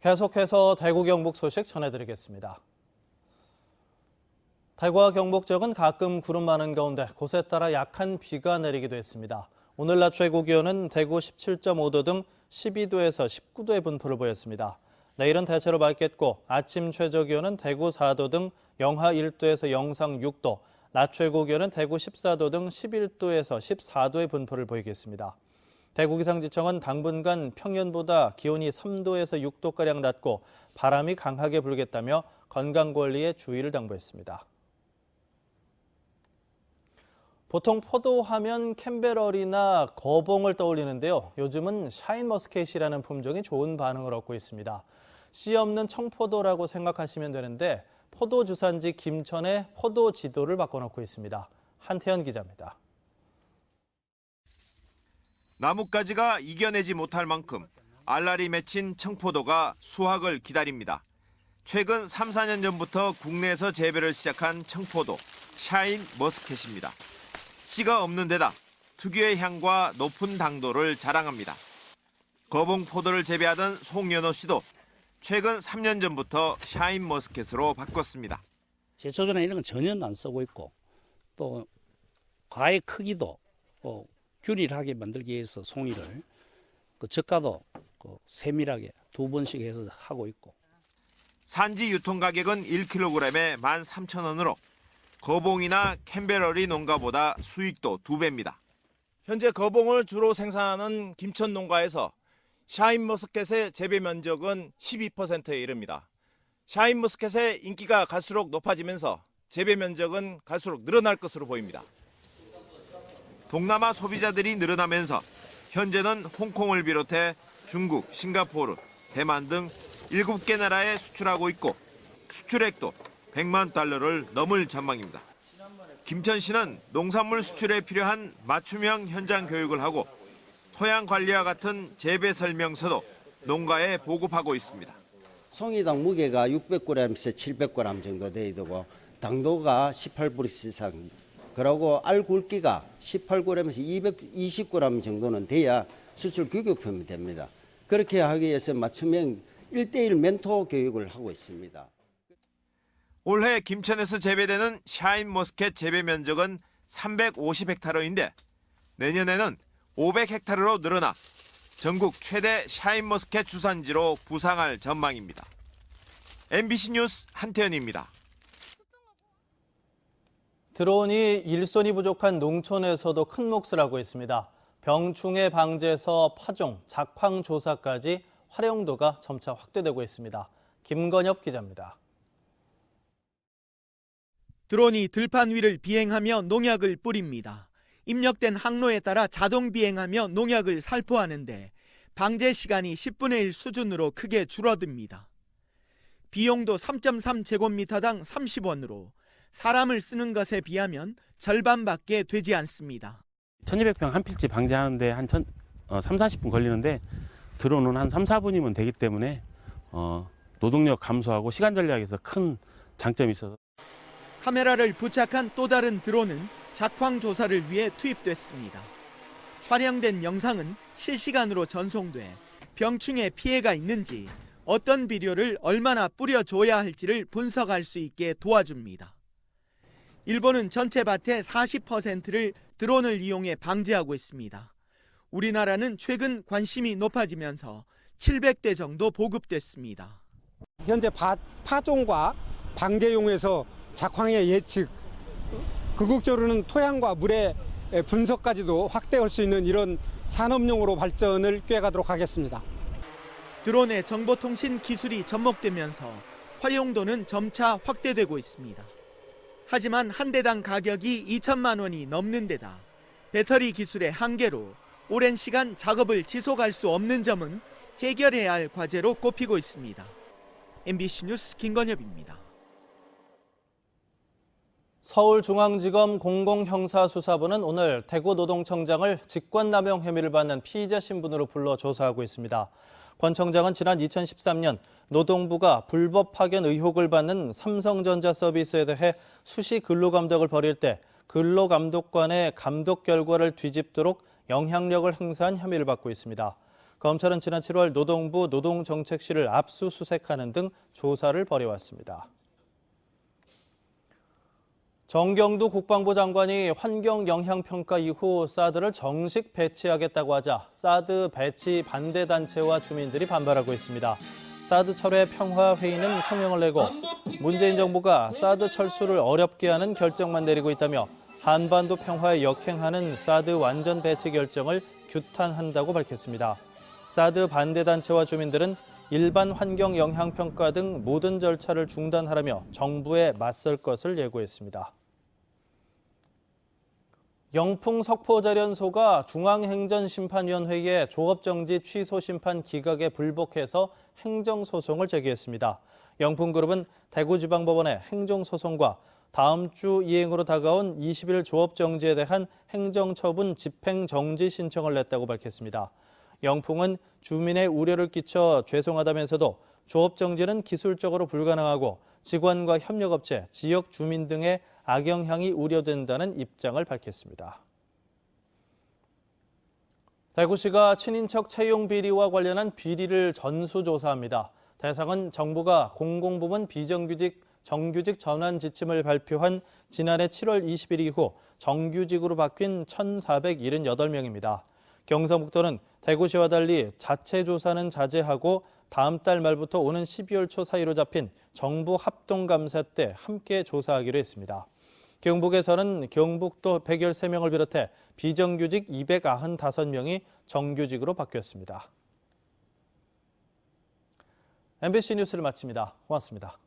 계속해서 대구 경북 소식 전해드리겠습니다. 대구와 경북 지역은 가끔 구름 많은 가운데 곳에 따라 약한 비가 내리기도 했습니다. 오늘 낮 최고 기온은 대구 17.5도 등 12도에서 19도의 분포를 보였습니다. 내일은 대체로 맑겠고 아침 최저 기온은 대구 4도 등 영하 1도에서 영상 6도, 낮 최고 기온은 대구 14도 등 11도에서 14도의 분포를 보이겠습니다. 대구기상지청은 당분간 평년보다 기온이 3도에서 6도가량 낮고 바람이 강하게 불겠다며 건강관리에 주의를 당부했습니다. 보통 포도하면 캔베럴이나 거봉을 떠올리는데요. 요즘은 샤인머스켓이라는 품종이 좋은 반응을 얻고 있습니다. 씨 없는 청포도라고 생각하시면 되는데 포도 주산지 김천에 포도 지도를 바꿔놓고 있습니다. 한태현 기자입니다. 나뭇가지가 이겨내지 못할 만큼 알알이 맺힌 청포도가 수확을 기다립니다. 최근 3, 4년 전부터 국내에서 재배를 시작한 청포도, 샤인 머스켓입니다. 씨가 없는 데다 특유의 향과 높은 당도를 자랑합니다. 거봉포도를 재배하던 송연호 씨도 최근 3년 전부터 샤인 머스켓으로 바꿨습니다. 제초제나 이런 건 전혀 안 쓰고 있고 또 과의 크기도 균일하게 만들기 위해서 송이를 젓가도 세밀하게 2번씩 해서 하고 있고. 산지 유통 가격은 1kg에 13,000원으로 거봉이나 캔베럴이 농가보다 수익도 2배입니다. 현재 거봉을 주로 생산하는 김천 농가에서 샤인머스켓의 재배 면적은 12%에 이릅니다. 샤인머스켓의 인기가 갈수록 높아지면서 재배 면적은 갈수록 늘어날 것으로 보입니다. 동남아 소비자들이 늘어나면서 현재는 홍콩을 비롯해 중국, 싱가포르, 대만 등 7개 나라에 수출하고 있고 수출액도 100만 달러를 넘을 전망입니다. 김천시는 농산물 수출에 필요한 맞춤형 현장 교육을 하고 토양 관리와 같은 재배 설명서도 농가에 보급하고 있습니다. 송이당 무게가 600g에서 700g 정도 돼야 되고 당도가 18브릭스 이상, 그리고 알 굵기가 18g에서 220g 정도는 돼야 수출 규격품이 됩니다. 그렇게 하기 위해서 맞춤형 1:1 멘토 교육을 하고 있습니다. 올해 김천에서 재배되는 샤인머스켓 재배 면적은 350헥타르인데 내년에는 500헥타르로 늘어나 전국 최대 샤인머스켓 주산지로 부상할 전망입니다. MBC 뉴스 한태현입니다. 드론이 일손이 부족한 농촌에서도 큰 몫을 하고 있습니다. 병충해 방제에서 파종, 작황 조사까지 활용도가 점차 확대되고 있습니다. 김건엽 기자입니다. 드론이 들판 위를 비행하며 농약을 뿌립니다. 입력된 항로에 따라 자동 비행하며 농약을 살포하는데 방제 시간이 10분의 1 수준으로 크게 줄어듭니다. 비용도 3.3제곱미터당 30원으로 사람을 쓰는 것에 비하면 절반밖에 되지 않습니다. 1200평 한 필지 방제하는데 한 30-40분 걸리는데 드론은 한 3-4분이면 되기 때문에 노동력 감소하고 시간 전략에서 큰 장점이 있어서. 카메라를 부착한 또 다른 드론은 작황 조사를 위해 투입됐습니다. 촬영된 영상은 실시간으로 전송돼 병충해 피해가 있는지 어떤 비료를 얼마나 뿌려줘야 할지를 분석할 수 있게 도와줍니다. 일본은 전체 밭의 40%를 드론을 이용해 방제하고 있습니다. 우리나라는 최근 관심이 높아지면서 700대 정도 보급됐습니다. 현재 밭 파종과 방제용에서 작황의 예측, 궁극적으로는 토양과 물의 분석까지도 확대할 수 있는 이런 산업용으로 발전을 꾀가도록 하겠습니다. 드론의 정보통신 기술이 접목되면서 활용도는 점차 확대되고 있습니다. 하지만 한 대당 가격이 2천만 원이 넘는 데다 배터리 기술의 한계로 오랜 시간 작업을 지속할 수 없는 점은 해결해야 할 과제로 꼽히고 있습니다. MBC 뉴스 김건엽입니다. 서울중앙지검 공공형사수사부는 오늘 대구노동청장을 직권남용 혐의를 받는 피의자 신분으로 불러 조사하고 있습니다. 권 청장은 지난 2013년 노동부가 불법 파견 의혹을 받는 삼성전자 서비스에 대해 수시 근로감독을 벌일 때 근로감독관의 감독 결과를 뒤집도록 영향력을 행사한 혐의를 받고 있습니다. 검찰은 지난 7월 노동부 노동정책실을 압수수색하는 등 조사를 벌여왔습니다. 정경두 국방부 장관이 환경영향평가 이후 사드를 정식 배치하겠다고 하자 사드 배치 반대 단체와 주민들이 반발하고 있습니다. 사드 철회 평화회의는 성명을 내고 문재인 정부가 사드 철수를 어렵게 하는 결정만 내리고 있다며 한반도 평화에 역행하는 사드 완전 배치 결정을 규탄한다고 밝혔습니다. 사드 반대 단체와 주민들은 일반 환경영향평가 등 모든 절차를 중단하라며 정부에 맞설 것을 예고했습니다. 영풍 석포제련소가 중앙행정심판위원회에 조업정지 취소 심판 기각에 불복해서 행정소송을 제기했습니다. 영풍그룹은 대구지방법원에 행정소송과 다음 주 이행으로 다가온 20일 조업정지에 대한 행정처분 집행정지 신청을 냈다고 밝혔습니다. 영풍은 주민의 우려를 끼쳐 죄송하다면서도 조업정지는 기술적으로 불가능하고 직원과 협력업체, 지역 주민 등의 악영향이 우려된다는 입장을 밝혔습니다. 대구시가 친인척 채용 비리와 관련한 비리를 전수조사합니다. 대상은 정부가 공공부문 비정규직 정규직 전환 지침을 발표한 지난해 7월 20일 이후 정규직으로 바뀐 1,478명입니다. 경상북도는 대구시와 달리 자체 조사는 자제하고 다음 달 말부터 오는 12월 초 사이로 잡힌 정부 합동감사 때 함께 조사하기로 했습니다. 경북에서는 경북도 113명을 비롯해 비정규직 295명이 정규직으로 바뀌었습니다. MBC 뉴스를 마칩니다. 고맙습니다.